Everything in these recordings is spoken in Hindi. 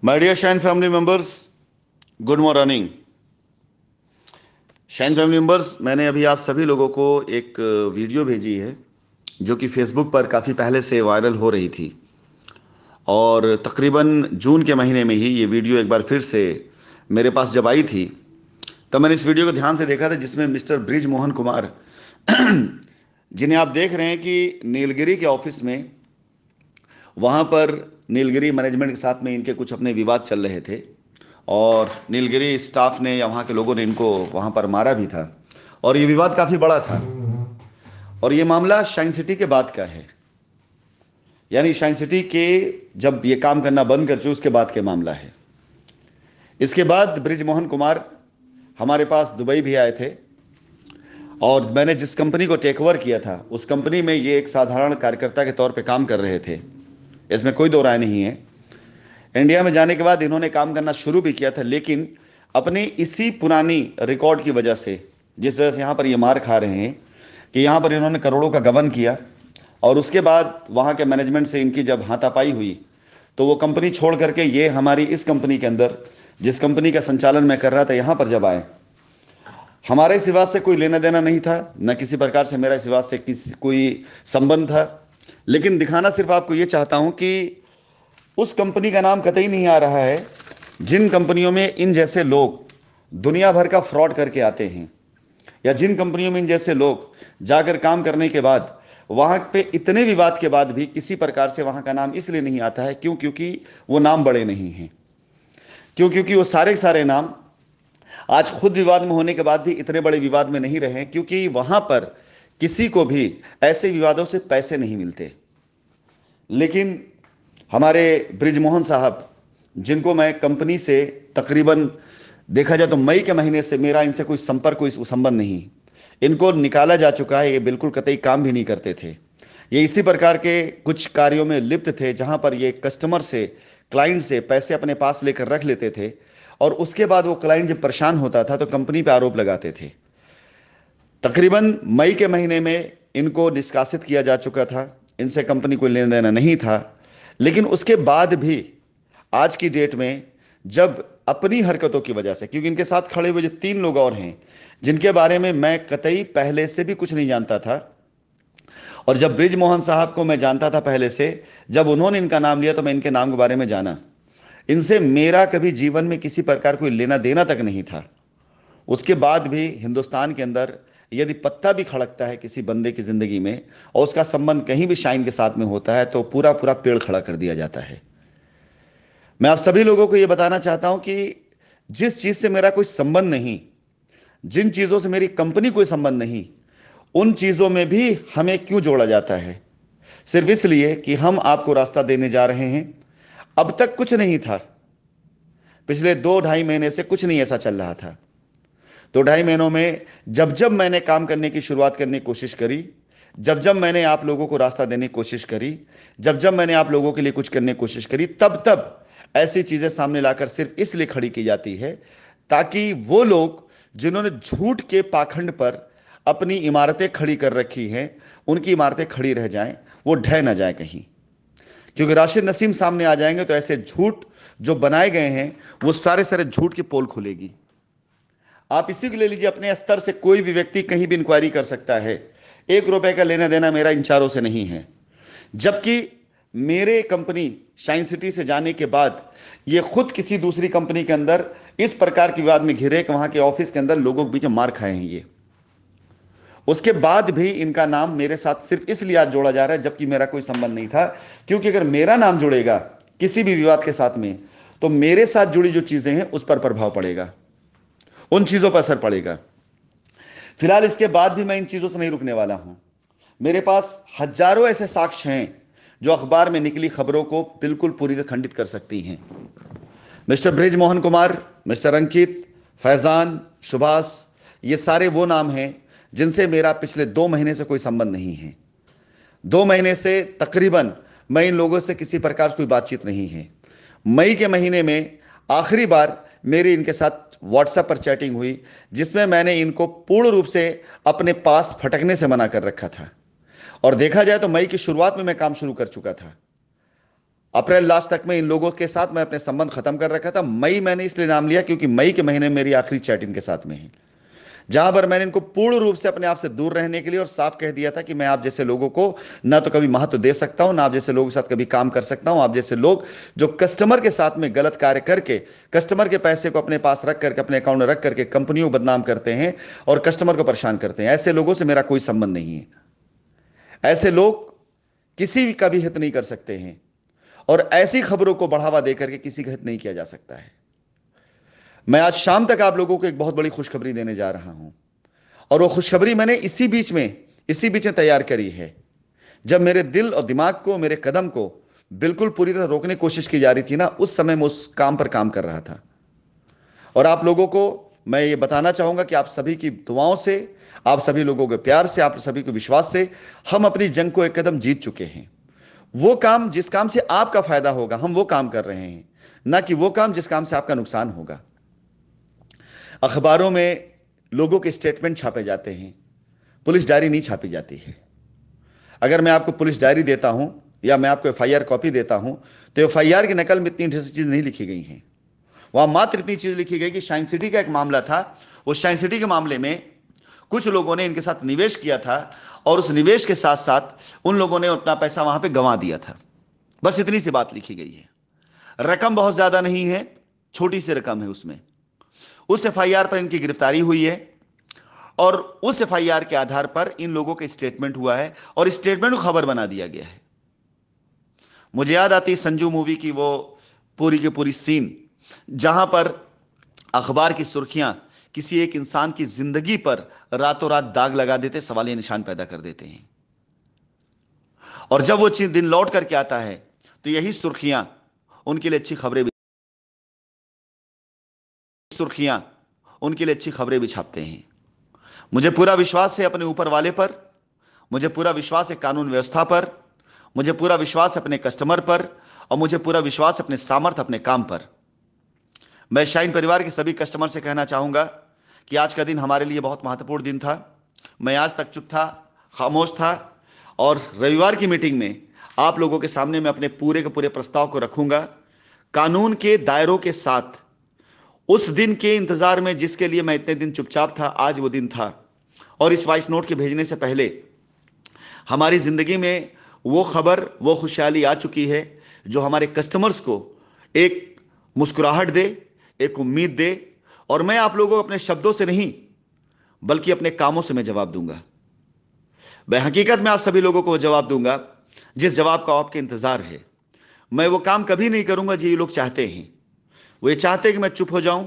My dear Shine family members, good morning. Shine family members, मैंने अभी आप सभी लोगों को एक वीडियो भेजी है जो कि फेसबुक पर काफ़ी पहले से वायरल हो रही थी। और तकरीबन जून के महीने में ही ये वीडियो एक बार फिर से मेरे पास जब आई थी, तब मैंने इस वीडियो को ध्यान से देखा था, जिसमें मिस्टर ब्रिज मोहन कुमार जिन्हें आप देख रहे हैं कि नीलगिरी के ऑफिस में, वहाँ पर नीलगिरी मैनेजमेंट के साथ में इनके कुछ अपने विवाद चल रहे थे। और नीलगिरी स्टाफ ने या वहाँ के लोगों ने इनको वहाँ पर मारा भी था। और ये विवाद काफ़ी बड़ा था। और ये मामला शाइन सिटी के बाद का है, यानी शाइन सिटी के जब ये काम करना बंद कर चुके उसके बाद के मामला है। इसके बाद ब्रिज मोहन कुमार हमारे पास दुबई भी आए थे। और मैंने जिस कंपनी को टेक ओवर किया था उस कंपनी में ये एक साधारण कार्यकर्ता के तौर पे काम कर रहे थे, इसमें कोई दो राय नहीं है। इंडिया में जाने के बाद इन्होंने काम करना शुरू भी किया था, लेकिन अपने इसी पुरानी रिकॉर्ड की वजह से, जिस वजह से यहाँ पर ये मार खा रहे हैं कि यहाँ पर इन्होंने करोड़ों का गबन किया। और उसके बाद वहाँ के मैनेजमेंट से इनकी जब हाथापाई हुई तो वो कंपनी छोड़ करके ये हमारी इस कंपनी के अंदर, जिस कंपनी का संचालन मैं कर रहा था, यहाँ पर जब आए, हमारे इस विवाद से कोई लेना देना नहीं था, न किसी प्रकार से मेरा इस विवाद से किसी कोई संबंध था। लेकिन दिखाना सिर्फ आपको ये चाहता हूँ कि उस कंपनी का नाम कतई नहीं आ रहा है जिन कंपनियों में इन जैसे लोग दुनिया भर का फ्रॉड करके आते हैं, या जिन कंपनियों में इन जैसे लोग जाकर काम करने के बाद वहाँ पे इतने विवाद के बाद भी किसी प्रकार से वहाँ का नाम इसलिए नहीं आता है क्योंकि वो नाम बड़े नहीं हैं। क्योंकि वो सारे के सारे नाम आज खुद विवाद में होने के बाद भी इतने बड़े विवाद में नहीं रहे, क्योंकि वहाँ पर किसी को भी ऐसे विवादों से पैसे नहीं मिलते। लेकिन हमारे ब्रिजमोहन साहब, जिनको मैं कंपनी से तकरीबन देखा जाए तो मई के महीने से मेरा इनसे कोई संपर्क, कोई संबंध नहीं, इनको निकाला जा चुका है। ये बिल्कुल कतई काम भी नहीं करते थे। ये इसी प्रकार के कुछ कार्यों में लिप्त थे जहां पर ये कस्टमर से, क्लाइंट से पैसे अपने पास लेकर रख लेते थे, और उसके बाद वो क्लाइंट जब परेशान होता था तो कंपनी पे आरोप लगाते थे। तकरीबन मई के महीने में इनको निष्कासित किया जा चुका था, इनसे कंपनी को लेना देना नहीं था। लेकिन उसके बाद भी आज की डेट में जब अपनी हरकतों की वजह से, क्योंकि इनके साथ खड़े हुए जो 3 लोग और हैं जिनके बारे में मैं कतई पहले से भी कुछ नहीं जानता था, और जब ब्रिज मोहन साहब को मैं जानता था पहले से, जब उन्होंने इनका नाम लिया तो मैं इनके नाम के बारे में जाना। इनसे मेरा कभी जीवन में किसी प्रकार कोई लेना देना तक नहीं था। उसके बाद भी हिंदुस्तान के अंदर यदि पत्ता भी खड़कता है किसी बंदे की ज़िंदगी में और उसका संबंध कहीं भी शाइन के साथ में होता है तो पूरा पूरा पेड़ खड़ा कर दिया जाता है। मैं आप सभी लोगों को यह बताना चाहता हूं कि जिस चीज़ से मेरा कोई संबंध नहीं, जिन चीज़ों से मेरी कंपनी कोई संबंध नहीं, उन चीज़ों में भी हमें क्यों जोड़ा जाता है? सिर्फ इसलिए कि हम आपको रास्ता देने जा रहे हैं। अब तक कुछ नहीं था, पिछले 2-2.5 महीने से कुछ नहीं ऐसा चल रहा था। 2-2.5 महीनों में जब जब मैंने काम करने की शुरुआत करने की कोशिश करी, जब जब मैंने आप लोगों को रास्ता देने की कोशिश करी, जब जब मैंने आप लोगों के लिए कुछ करने की कोशिश करी, तब तब ऐसी चीज़ें सामने लाकर सिर्फ इसलिए खड़ी की जाती है ताकि वो लोग जिन्होंने झूठ के पाखंड पर अपनी इमारतें खड़ी कर रखी हैं, उनकी इमारतें खड़ी रह जाएं, वो ढह ना जाए कहीं। क्योंकि राशिद नसीम सामने आ जाएंगे तो ऐसे झूठ जो बनाए गए हैं वो सारे सारे झूठ की पोल खुलेगी। आप इसी को ले लीजिए, अपने स्तर से कोई भी व्यक्ति कहीं भी इंक्वायरी कर सकता है। 1 रुपए का लेना देना मेरा इन चारों से नहीं है। जबकि मेरे कंपनी शाइन सिटी से जाने के बाद ये खुद किसी दूसरी कंपनी के अंदर इस प्रकार के विवाद में घिरे कि वहां के ऑफिस के अंदर लोगों के बीच में मार खाए हैं ये। उसके बाद भी इनका नाम मेरे साथ सिर्फ इसलिए आज जोड़ा जा रहा है जबकि मेरा कोई संबंध नहीं था। क्योंकि अगर मेरा नाम जुड़ेगा किसी भी विवाद के साथ में तो मेरे साथ जुड़ी जो चीजें हैं उस पर प्रभाव पड़ेगा, उन चीजों पर असर पड़ेगा। फिलहाल इसके बाद भी मैं इन चीजों से नहीं रुकने वाला हूं। मेरे पास हजारों ऐसे साक्ष्य हैं जो अखबार में निकली खबरों को बिल्कुल पूरी तरह खंडित कर सकती हैं। मिस्टर ब्रिज मोहन कुमार, मिस्टर अंकित, फैजान, सुभाष, ये सारे वो नाम हैं जिनसे मेरा पिछले 2 महीने से कोई संबंध नहीं है। 2 महीने से तकरीबन मैं इन लोगों से किसी प्रकार से कोई बातचीत नहीं है। मई के महीने में आखिरी बार मेरी इनके साथ व्हाट्सएप पर चैटिंग हुई, जिसमें मैंने इनको पूर्ण रूप से अपने पास फटकने से मना कर रखा था। और देखा जाए तो मई की शुरुआत में मैं काम शुरू कर चुका था। अप्रैल लास्ट तक में इन लोगों के साथ मैं अपने संबंध खत्म कर रखा था। मई मैंने इसलिए नाम लिया क्योंकि मई के महीने में मेरी आखिरी चैट इनके साथ में है, जहां पर मैंने इनको पूर्ण रूप से अपने आप से दूर रहने के लिए और साफ कह दिया था कि मैं आप जैसे लोगों को ना तो कभी महत्व दे सकता हूं, ना आप जैसे लोगों के साथ कभी काम कर सकता हूं। आप जैसे लोग जो कस्टमर के साथ में गलत कार्य करके कस्टमर के पैसे को अपने पास रख करके, अपने अकाउंट में रख करके कंपनियों को बदनाम करते हैं और कस्टमर को परेशान करते हैं, ऐसे लोगों से मेरा कोई संबंध नहीं है। ऐसे लोग किसी का भी हित नहीं कर सकते हैं और ऐसी खबरों को बढ़ावा देकर के किसी का हित नहीं किया जा सकता है। मैं आज शाम तक आप लोगों को एक बहुत बड़ी खुशखबरी देने जा रहा हूं और वो खुशखबरी मैंने इसी बीच में तैयार करी है, जब मेरे दिल और दिमाग को, मेरे कदम को बिल्कुल पूरी तरह रोकने की कोशिश की जा रही थी ना, उस समय मैं उस काम पर काम कर रहा था। और आप लोगों को मैं ये बताना चाहूंगा कि आप सभी की दुआओं से, आप सभी लोगों के प्यार से, आप सभी के विश्वास से हम अपनी जंग को एक कदम जीत चुके हैं। वो काम जिस काम से आपका फायदा होगा, हम वो काम कर रहे हैं, ना कि वो काम जिस काम से आपका नुकसान होगा। अखबारों में लोगों के स्टेटमेंट छापे जाते हैं, पुलिस डायरी नहीं छापी जाती है। अगर मैं आपको पुलिस डायरी देता हूं या मैं आपको एफआईआर कॉपी देता हूं, तो एफआईआर की नकल में इतनी ढेर सी चीज नहीं लिखी गई हैं। वहां मात्र इतनी चीज लिखी गई कि शाइन सिटी का एक मामला था, उस शाइन सिटी के मामले में कुछ लोगों ने इनके साथ निवेश किया था और उस निवेश के साथ साथ उन लोगों ने अपना पैसा वहां पे गंवा दिया था। बस इतनी सी बात लिखी गई है। रकम बहुत ज्यादा नहीं है, छोटी सी रकम है उसमें। उस एफआईआर पर इनकी गिरफ्तारी हुई है और उस एफआईआर के आधार पर इन लोगों का स्टेटमेंट हुआ है और स्टेटमेंट को खबर बना दिया गया है। मुझे याद आती है संजू मूवी की वो पूरी की पूरी सीन, जहां पर अखबार की सुर्खियां किसी एक इंसान की जिंदगी पर रातों रात दाग लगा देते, सवालिया निशान पैदा कर देते हैं। और जब वो दिन लौट करके आता है तो यही सुर्खियां उनके लिए अच्छी खबरें भी छापते हैं। मुझे पूरा विश्वास है अपने ऊपर वाले पर, मुझे पूरा विश्वास है कानून व्यवस्था पर, मुझे पूरा विश्वास है अपने कस्टमर पर और मुझे पूरा विश्वास है अपने सामर्थ्य, अपने काम पर। मैं शाइन परिवार के सभी कस्टमर से कहना चाहूंगा कि आज का दिन हमारे लिए बहुत महत्वपूर्ण दिन था। मैं आज तक चुप था, खामोश था और रविवार की मीटिंग में आप लोगों के सामने मैं अपने पूरे के पूरे प्रस्ताव को रखूंगा, कानून के दायरों के साथ। उस दिन के इंतजार में जिसके लिए मैं इतने दिन चुपचाप था, आज वो दिन था। और इस वॉइस नोट के भेजने से पहले हमारी जिंदगी में वो खबर, वो खुशहाली आ चुकी है जो हमारे कस्टमर्स को एक मुस्कुराहट दे, एक उम्मीद दे। और मैं आप लोगों को अपने शब्दों से नहीं बल्कि अपने कामों से मैं जवाब दूंगा। मैं हकीकत में आप सभी लोगों को जवाब दूंगा जिस जवाब का आपके इंतजार है। मैं वो काम कभी नहीं करूंगा जो ये लोग चाहते हैं। वो ये चाहते हैं कि मैं चुप हो जाऊं,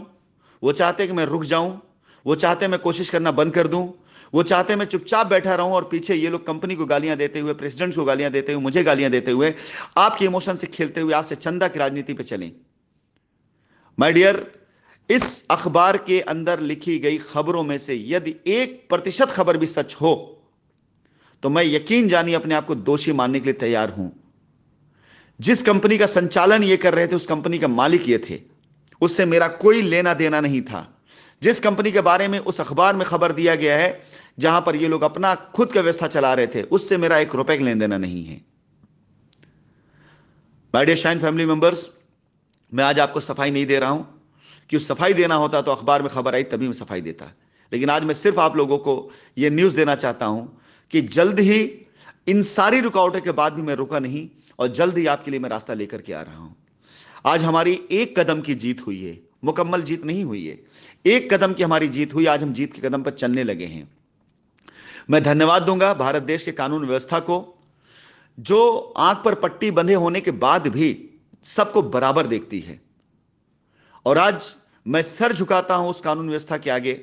वो चाहते हैं कि मैं रुक जाऊं, वो चाहते हैं मैं कोशिश करना बंद कर दूं, वो चाहते हैं मैं चुपचाप बैठा रहूं और पीछे ये लोग कंपनी को गालियां देते हुए, प्रेसिडेंट को गालियां देते हुए, मुझे गालियां देते हुए, आपके इमोशन से खेलते हुए आपसे चंदा की राजनीति पे चलें। माय डियर, इस अखबार के अंदर लिखी गई खबरों में से यदि 1% खबर भी सच हो तो मैं यकीन जानिए अपने आप को दोषी मानने के लिए तैयार हूं। जिस कंपनी का संचालन ये कर रहे थे, उस कंपनी का मालिक ये थे, उससे मेरा कोई लेना देना नहीं था। जिस कंपनी के बारे में उस अखबार में खबर दिया गया है, जहां पर ये लोग अपना खुद का व्यवस्था चला रहे थे, उससे मेरा 1 रुपए का लेन देना नहीं है। My dear Shine family members, मैं आज आपको सफाई नहीं दे रहा हूं कि उस सफाई देना होता तो अखबार में खबर आई तभी मैं सफाई देता। लेकिन आज मैं सिर्फ आप लोगों को यह न्यूज़ देना चाहता हूं कि जल्द ही, इन सारी रुकावटों के बाद भी मैं रुका नहीं और जल्द ही आपके लिए मैं रास्ता लेकर के आ रहा हूं। आज हमारी एक कदम की जीत हुई है, मुकम्मल जीत नहीं हुई है, एक कदम की हमारी जीत हुई। आज हम जीत के कदम पर चलने लगे हैं। मैं धन्यवाद दूंगा भारत देश के कानून व्यवस्था को, जो आंख पर पट्टी बंधे होने के बाद भी सबको बराबर देखती है। और आज मैं सर झुकाता हूं उस कानून व्यवस्था के आगे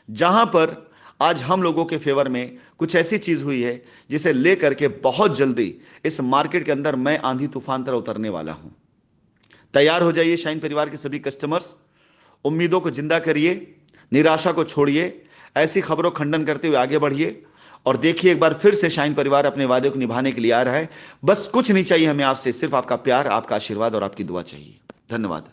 जहां पर आज हम लोगों के फेवर में कुछ ऐसी चीज हुई है जिसे लेकर के बहुत जल्दी इस मार्केट के अंदर मैं आंधी तूफान तरह उतरने वाला हूं। तैयार हो जाइए शाइन परिवार के सभी कस्टमर्स। उम्मीदों को जिंदा करिए, निराशा को छोड़िए, ऐसी खबरों खंडन करते हुए आगे बढ़िए और देखिए एक बार फिर से शाइन परिवार अपने वादे को निभाने के लिए आ रहा है। बस कुछ नहीं चाहिए हमें आपसे, सिर्फ आपका प्यार, आपका आशीर्वाद और आपकी दुआ चाहिए। धन्यवाद।